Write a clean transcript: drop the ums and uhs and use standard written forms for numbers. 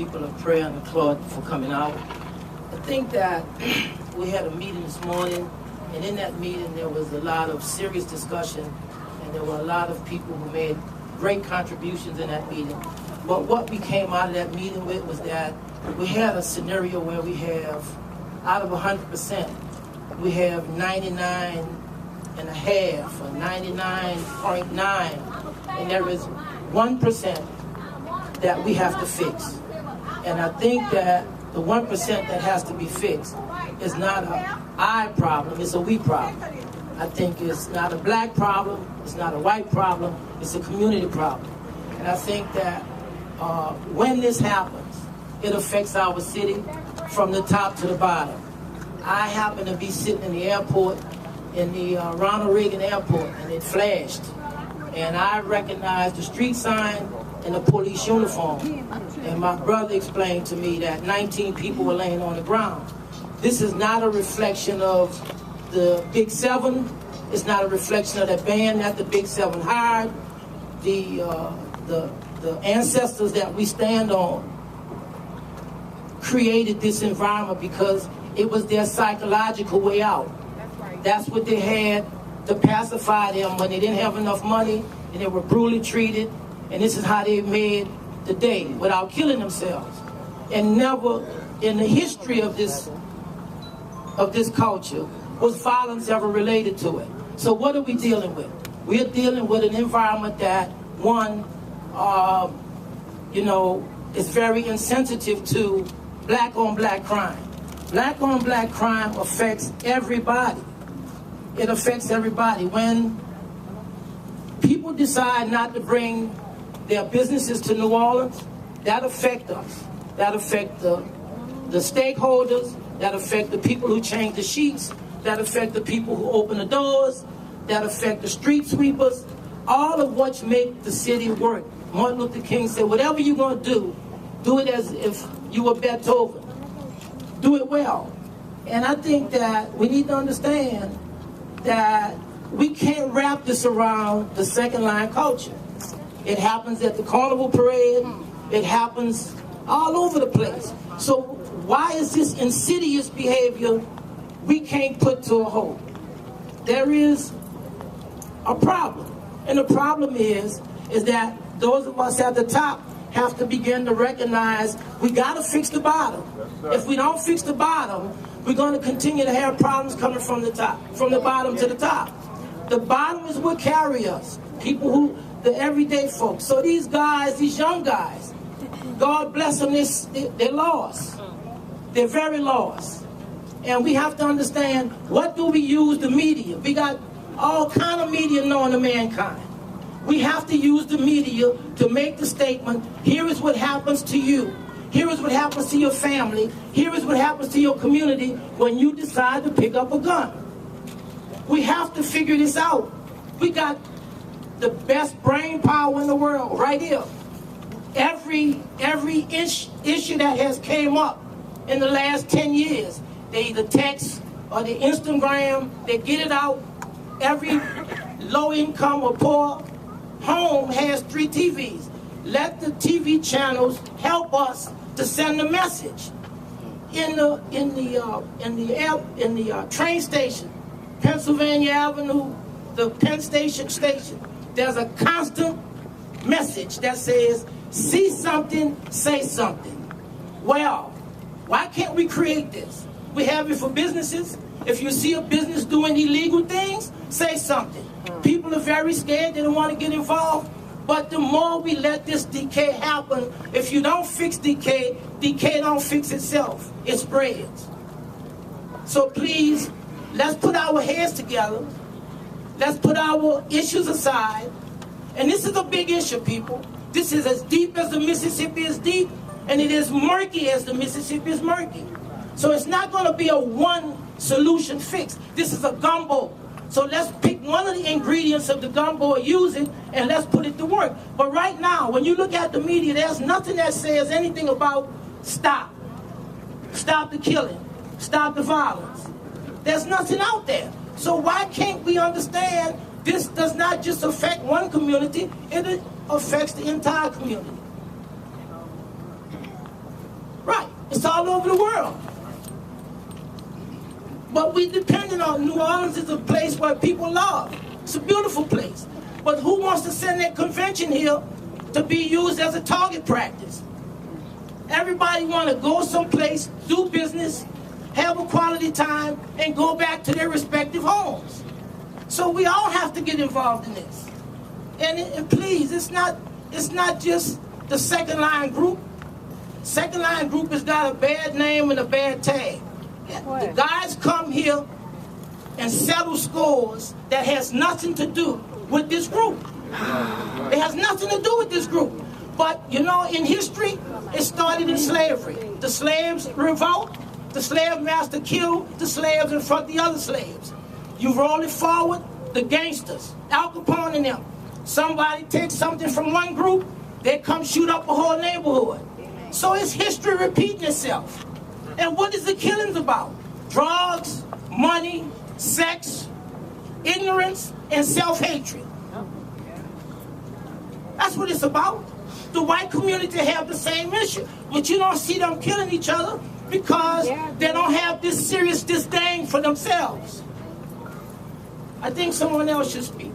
people of prayer and Claude for coming out. I think that we had a meeting this morning, and in that meeting there was a lot of serious discussion, and there were a lot of people who made great contributions in that meeting. But what we came out of that meeting with was that we had a scenario where we have, out of 100%, we have 99.5 or 99.9, and there is 1% that we have to fix. And I think that the 1% that has to be fixed is not a I problem, it's a we problem. I think it's not a black problem, it's not a white problem, it's a community problem. And I think that when this happens, it affects our city from the top to the bottom. I happen to be sitting in the airport, in the Ronald Reagan Airport, and it flashed. And I recognized the street sign and the police uniform. And my brother explained to me that 19 people were laying on the ground. This is not a reflection of the Big Seven. It's not a reflection of that band that the Big Seven hired. The ancestors that we stand on created this environment because it was their psychological way out. That's what they had to pacify them when they didn't have enough money and they were brutally treated. And this is how they made the day without killing themselves. And never in the history of this culture was violence ever related to it. So what are we dealing with? We're dealing with an environment that, one, is very insensitive to black-on-black crime. Black-on-black crime affects everybody. It affects everybody. When people decide not to bring their businesses to New Orleans, that affects us. That affects the stakeholders, that affects the people who change the sheets, that affects the people who open the doors, that affects the street sweepers, all of which make the city work. Martin Luther King said, whatever you're going to do it as if you were Beethoven. Do it well. And I think that we need to understand that we can't wrap this around the second line culture. It happens at the carnival parade. It happens all over the place. So why is this insidious behavior we can't put to a halt? There is a problem. And the problem is that those of us at the top have to begin to recognize we got to fix the bottom. If we don't fix the bottom, we're going to continue to have problems coming from the top, from the bottom to the top. The bottom is what carry us, people the everyday folks. So these guys, these young guys, God bless them, they're lost. They're very lost. And we have to understand, what do we use the media? We got all kind of media known to mankind. We have to use the media to make the statement, here is what happens to you. Here is what happens to your family. Here is what happens to your community when you decide to pick up a gun. We have to figure this out. We got the best brain power in the world right here. Every issue that has came up in the last 10 years, they either text or they Instagram, they get it out. Every low income or poor home has 3 TVs. Let the TV channels help us to send a message. In the train station, Pennsylvania Avenue, the Penn Station station, there's a constant message that says, see something, say something. Well, why can't we create this? We have it for businesses. If you see a business doing illegal things, say something. People are very scared, they don't want to get involved. But the more we let this decay happen, if you don't fix decay, decay don't fix itself. It spreads. So please, let's put our heads together. Let's put our issues aside. And this is a big issue, people. This is as deep as the Mississippi is deep, and it is murky as the Mississippi is murky. So it's not going to be a one solution fix. This is a gumbo. So let's pick one of the ingredients of the gumbo and use it, and let's put it to work. But right now, when you look at the media, there's nothing that says anything about stop. Stop the killing. Stop the violence. There's nothing out there. So why can't we understand this does not just affect one community, it affects the entire community. It's all over the world. But we depending on New Orleans is a place where people love. It's a beautiful place. But who wants to send that convention here to be used as a target practice? Everybody want to go someplace, do business, have a quality time, and go back to their respective homes. So we all have to get involved in this. And please, it's not just the second line group. Second line group has got a bad name and a bad tag. The guys come here and settle scores that has nothing to do with this group. It has nothing to do with this group. But, you know, in history, it started in slavery. The slaves revolt, the slave master killed the slaves in front of the other slaves. You roll it forward, the gangsters, Al Capone and them. Somebody takes something from one group, they come shoot up a whole neighborhood. So it's history repeating itself. And what is the killings about? Drugs, money, sex, ignorance, and self-hatred. That's what it's about. The white community have the same issue, but you don't see them killing each other because they don't have this serious disdain for themselves. I think someone else should speak.